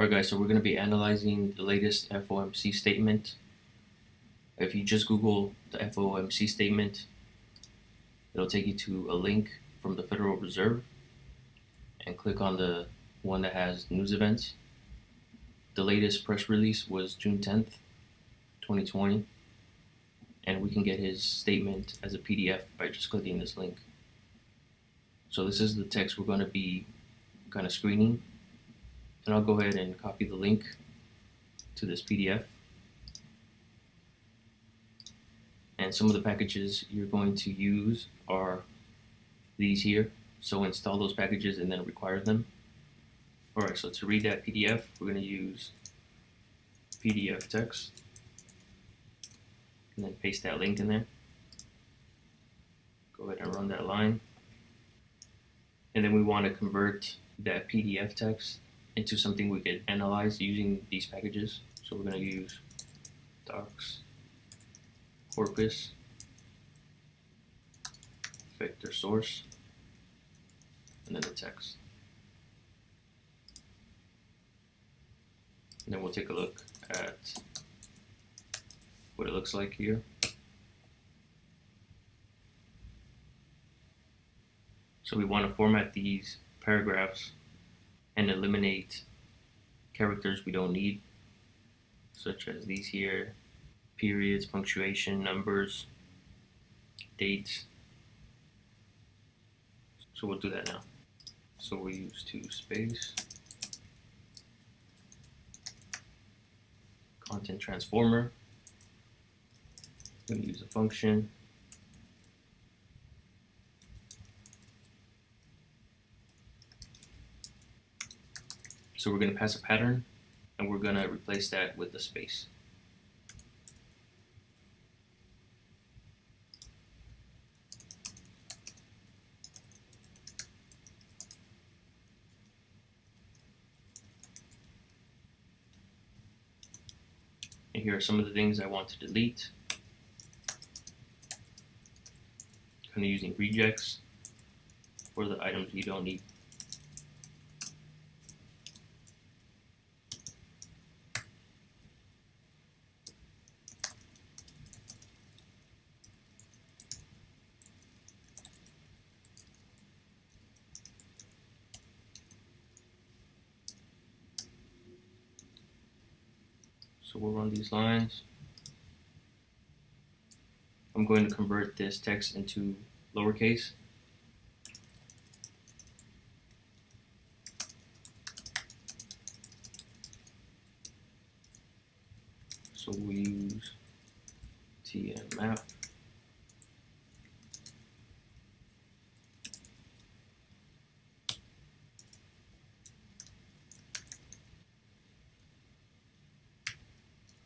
Alright guys, so we're going to be analyzing the latest FOMC statement. If you just Google the FOMC statement, it'll take you to a link from the Federal Reserve and click on the one that has news events. The latest press release was June 10th, 2020, and we can get his statement as a PDF by just clicking this link. So this is the text we're going to be kind of screening, and I'll go ahead and copy the link to this PDF. And some of the packages you're going to use are these here. So install those packages and then require them. Alright, so to read that PDF, we're going to use PDF text and then paste that link in there. Go ahead and run that line. And then we want to convert that PDF text into something we can analyze using these packages. So we're going to use docs, corpus, vector source, and then the text. And then we'll take a look at what it looks like here. So we want to format these paragraphs and eliminate characters we don't need, such as these here: periods, punctuation, numbers, dates. So we'll do that now. So we use space content transformer. We're going to use a function. So we're going to pass a pattern, and we're going to replace that with the space. And here are some of the things I want to delete. Kind of using rejects for the items you don't need. So we'll run these lines. I'm going to convert this text into lowercase. So we'll use tmap.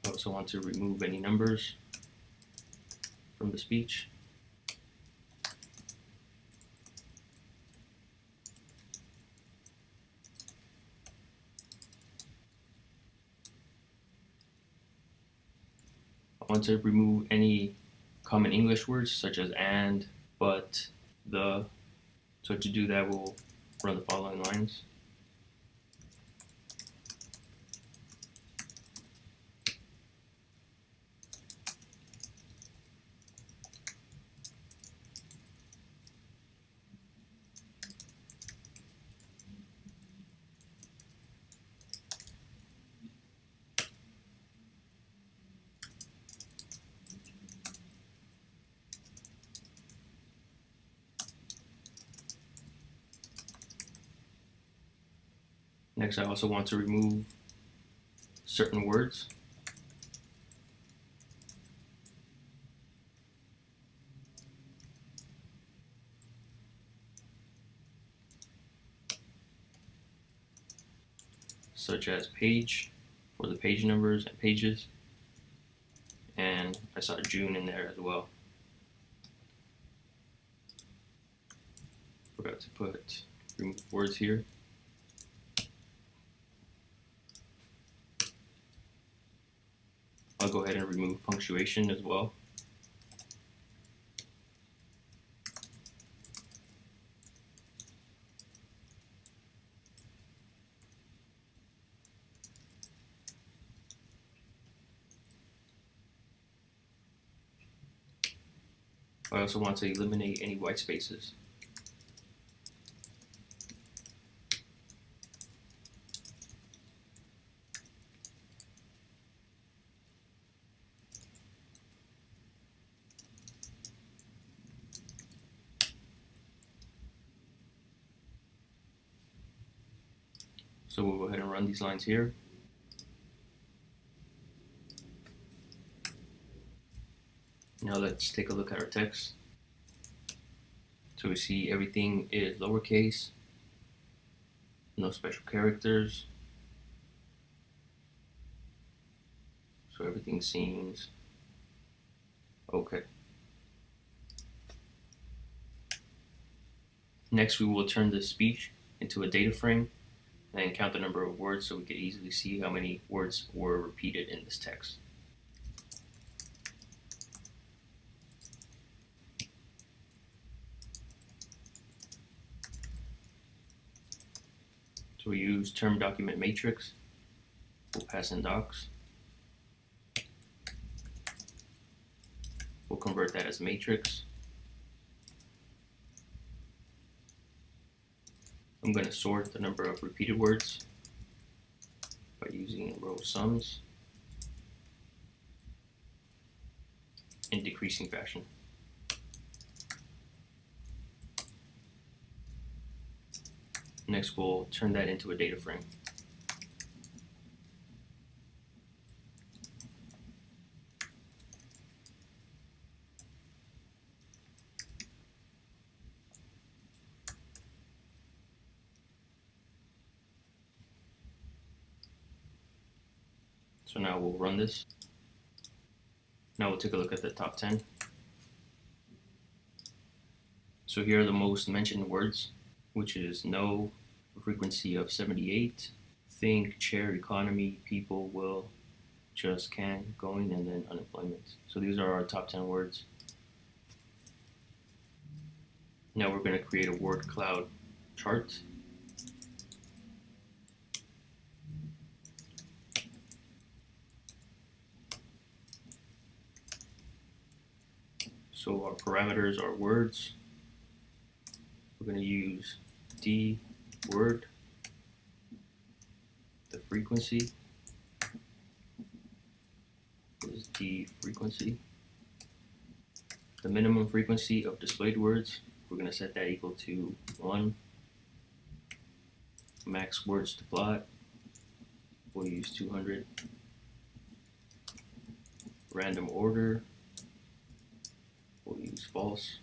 I also want to remove any numbers from the speech. I want to remove any common English words such as and, but, the. So to do that, we'll run the following lines. Next, I also want to remove certain words. Such as page for the page numbers and pages. And I saw June in there as well. Forgot to remove words here. I'll go ahead and remove punctuation as well. I also want to eliminate any white spaces. So we'll go ahead and run these lines here. Now let's take a look at our text. So we see everything is lowercase, no special characters. So everything seems okay. Next, we will turn the speech into a data frame and count the number of words so we can easily see how many words were repeated in this text. So we use term document matrix. We'll pass in docs. We'll convert that as matrix. I'm going to sort the number of repeated words by using row sums in decreasing fashion. Next, we'll turn that into a data frame. So now we'll run this. Now we'll take a look at the top 10. So here are the most mentioned words, which is no, a frequency of 78, think, chair, economy, people, will, just, can, going, and then unemployment. So these are our top 10 words. Now we're going to create a word cloud chart. So our parameters are words. We're going to use D word, the frequency is D frequency. The minimum frequency of displayed words, we're going to set that equal to 1. Max words to plot, we'll use 200. Random order, we'll use false.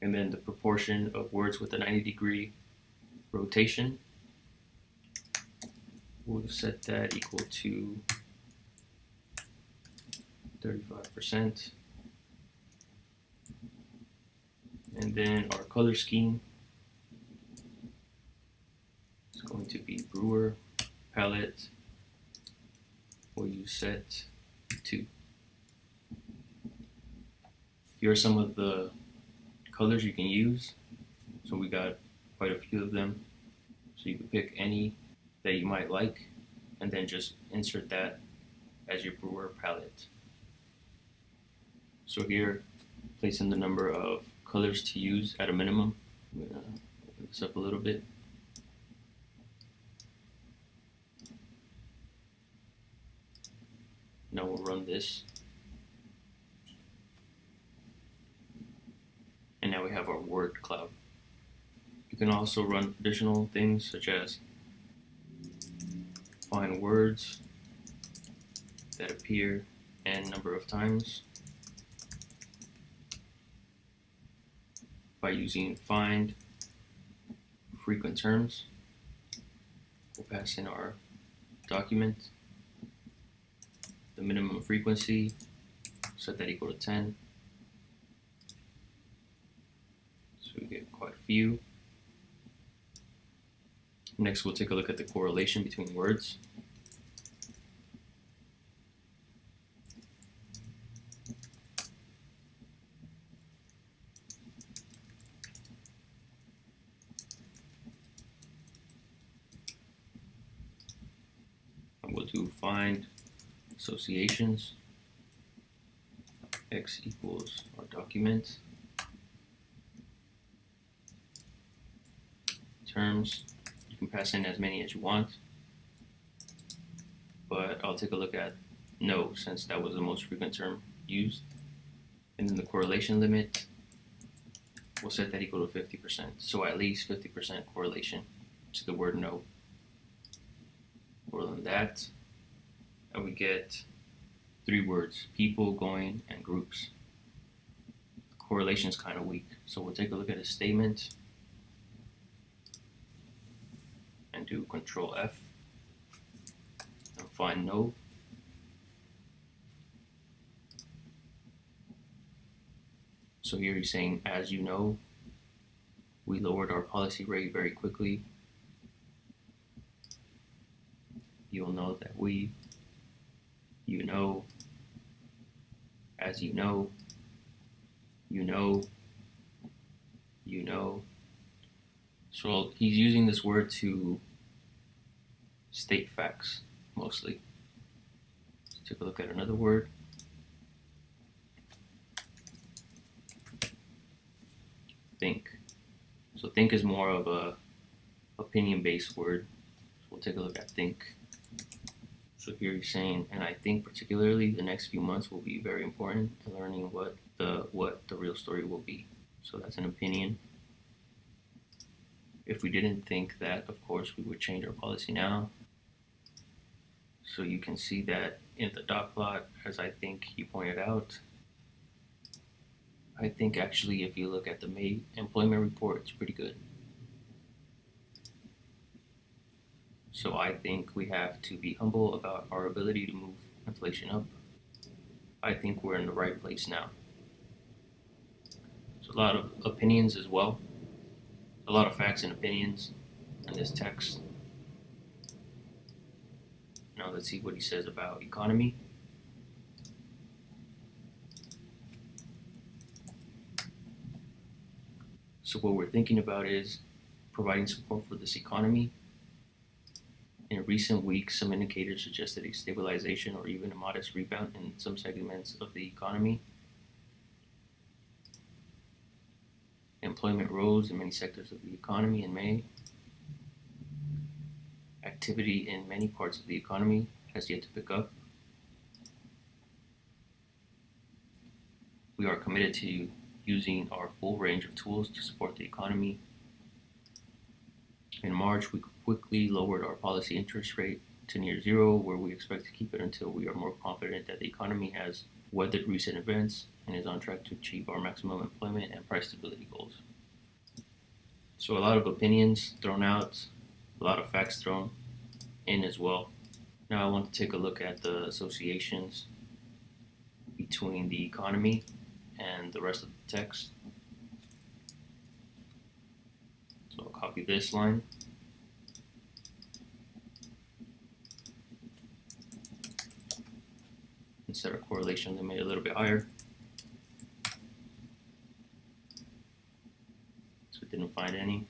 And then the proportion of words with a 90-degree rotation, we'll set that equal to 35%. And then our color scheme is going to be brewer, palette, we'll use set 2. Here are some of the colors you can use. So we got quite a few of them. So you can pick any that you might like and then just insert that as your brewer palette. So here, place in the number of colors to use at a minimum. I'm gonna open this up a little bit. Now we'll run this. And now we have our word cloud. You can also run additional things such as find words that appear n number of times by using find frequent terms. We'll pass in our document, the minimum frequency, set that equal to 10. So we get quite a few. Next, we'll take a look at the correlation between words. And we'll do find associations, X equals our document. Terms, you can pass in as many as you want, but I'll take a look at no, since that was the most frequent term used. And then the correlation limit, we'll set that equal to 50%. So at least 50% correlation to the word no. More than that, and we get 3 words: people, going, and groups. The correlation is kind of weak, so we'll take a look at a statement and do Control F and find no. So here he's saying, as you know, we lowered our policy rate very quickly. You'll know that we, you know, as you know, you know, you know. So he's using this word to state facts, mostly. Let's take a look at another word. Think. So think is more of a opinion-based word. So we'll take a look at think. So here he's saying, and I think particularly the next few months will be very important in learning what the real story will be. So that's an opinion. If we didn't think that, of course, we would change our policy now. So you can see that in the dot plot, as I think he pointed out. I think actually if you look at the May employment report, it's pretty good. So I think we have to be humble about our ability to move inflation up. I think we're in the right place now. So a lot of opinions as well. A lot of facts and opinions in this text. Now let's see what he says about economy. So what we're thinking about is providing support for this economy. In recent weeks, some indicators suggested a stabilization or even a modest rebound in some segments of the economy. Employment rose in many sectors of the economy in May. Activity in many parts of the economy has yet to pick up. We are committed to using our full range of tools to support the economy. In March, we quickly lowered our policy interest rate to near zero, where we expect to keep it until we are more confident that the economy has weathered recent events and is on track to achieve our maximum employment and price stability goals. So a lot of opinions thrown out, a lot of facts thrown in as well. Now I want to take a look at the associations between the economy and the rest of the text. So I'll copy this line. And set our correlation limit a little bit higher. So it didn't find any.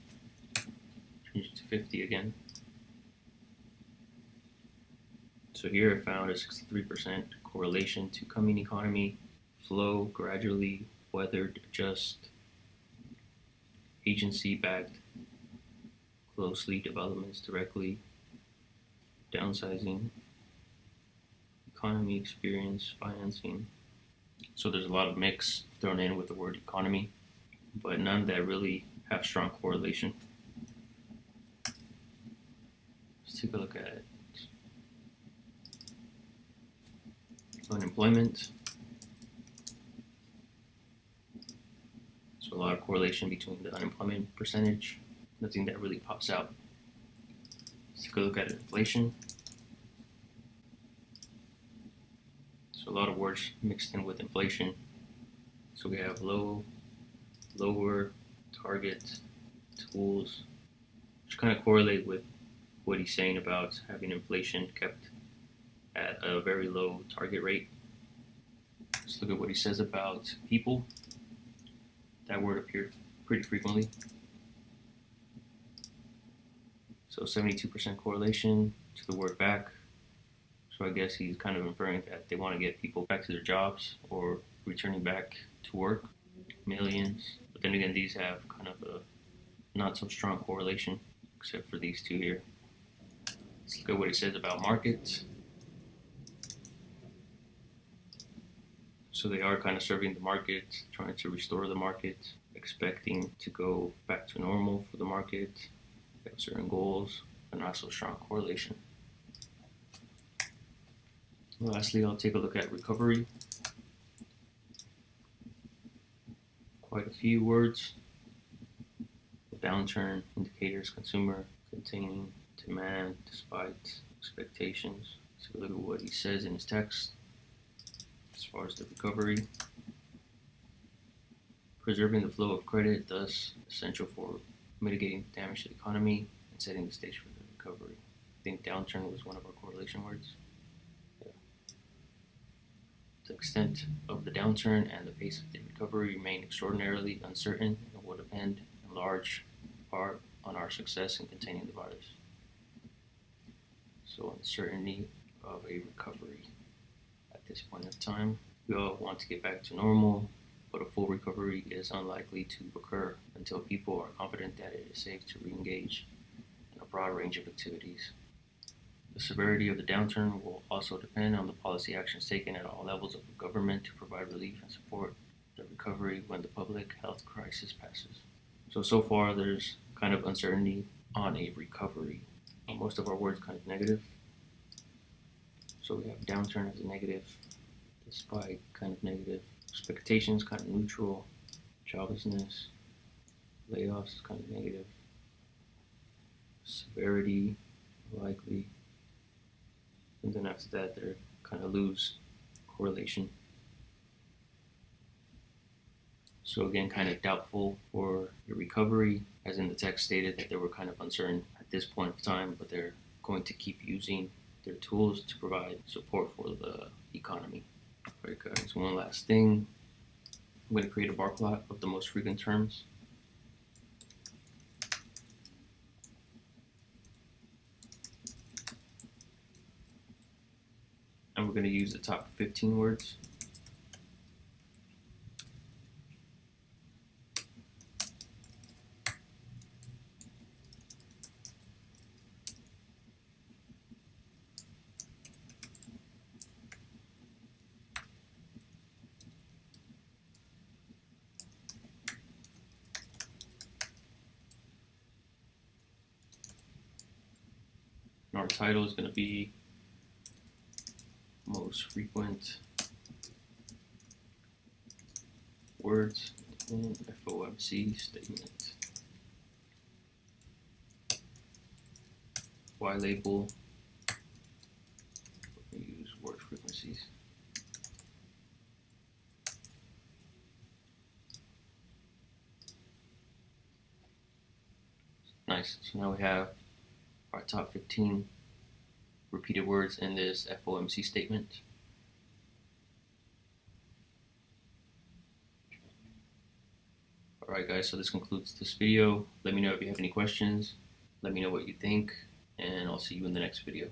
Change it to 50 again. So here I found a 63% correlation to coming economy, flow, gradually, weathered, adjust, agency-backed, closely, developments directly, downsizing, economy, experience, financing. So there's a lot of mix thrown in with the word economy, but none that really have strong correlation. Let's take a look at unemployment. So a lot of correlation between the unemployment percentage. Nothing that really pops out. Let's take a look at inflation. So a lot of words mixed in with inflation. So we have low, lower, target, tools, which kind of correlate with what he's saying about having inflation kept at a very low target rate. Let's look at what he says about people. That word appeared pretty frequently. So 72% correlation to the word back. So I guess he's kind of inferring that they want to get people back to their jobs or returning back to work, millions. But then again, these have kind of a not so strong correlation, except for these two here. Let's look at what it says about markets. So they are kind of serving the market, trying to restore the market, expecting to go back to normal for the market. They have certain goals, but not so strong correlation. Lastly, I'll take a look at recovery. Quite a few words. Downturn, indicators, consumer, containing, demand, despite expectations. So look at what he says in his text as far as the recovery. Preserving the flow of credit, thus essential for mitigating damage to the economy and setting the stage for the recovery. I think downturn was one of our correlation words. Yeah. The extent of the downturn and the pace of the recovery remain extraordinarily uncertain and will depend in large part on our success in containing the virus. So uncertainty of a recovery at this point in time. We all want to get back to normal, but a full recovery is unlikely to occur until people are confident that it is safe to re-engage in a broad range of activities. The severity of the downturn will also depend on the policy actions taken at all levels of the government to provide relief and support the recovery when the public health crisis passes. So far there's kind of uncertainty on a recovery. Most of our words kind of negative. So we have downturn as a negative, despite kind of negative, expectations kind of neutral, joblessness, layoffs kind of negative, severity likely, and then after that they're kind of lose correlation. So again, kind of doubtful for the recovery, as in the text stated that they were kind of uncertain at this point of time, but they're going to keep using their tools to provide support for the economy. All right, guys, one last thing. I'm going to create a bar plot of the most frequent terms. And we're going to use the top 15 words. And our title is going to be most frequent words in FOMC statement. Y label, we use word frequencies. Nice. So now we have our top 15 repeated words in this FOMC statement. Alright guys, so this concludes this video. Let me know if you have any questions. Let me know what you think, and I'll see you in the next video.